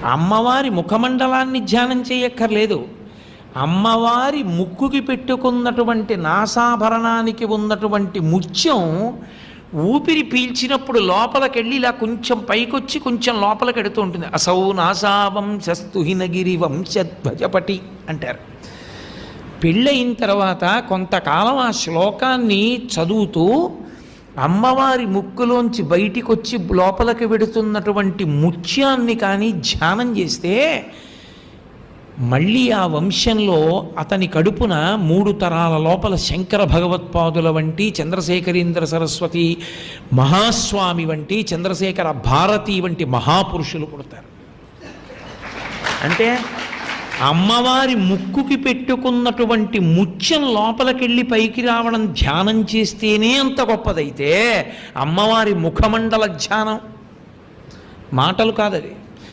అమ్మవారి ముఖమండలాన్ని ధ్యానం చేయక్కర్లేదు. అమ్మవారి ముక్కుకి పెట్టుకున్నటువంటి నాసాభరణానికి ఉన్నటువంటి ముత్యం ఊపిరి పీల్చినప్పుడు లోపలికెళ్ళి ఇలా కొంచెం పైకొచ్చి కొంచెం లోపలికి ఎడుతూ ఉంటుంది. అసౌ నాసావంశస్తు హినగిరి వంశధ్వజపటి అంటారు. పెళ్ళయిన తర్వాత కొంతకాలం ఆ శ్లోకాన్ని చదువుతూ అమ్మవారి ముక్కులోంచి బయటికి వచ్చి లోపలికి వెడుతున్నటువంటి ముత్యాన్ని కానీ ధ్యానం చేస్తే మళ్ళీ ఆ వంశంలో అతని కడుపున 3 తరాల లోపల శంకర భగవత్పాదుల వంటి, చంద్రశేఖరేంద్ర సరస్వతి మహాస్వామి వంటి, చంద్రశేఖర భారతి వంటి మహాపురుషులు పుడతారు. అంటే అమ్మవారి ముక్కుకి పెట్టుకున్నటువంటి ముత్యం లోపలికెళ్ళి పైకి రావడం ధ్యానం చేస్తేనే అంత గొప్పదైతే అమ్మవారి ముఖమండల ధ్యానం మాటలు కాదది.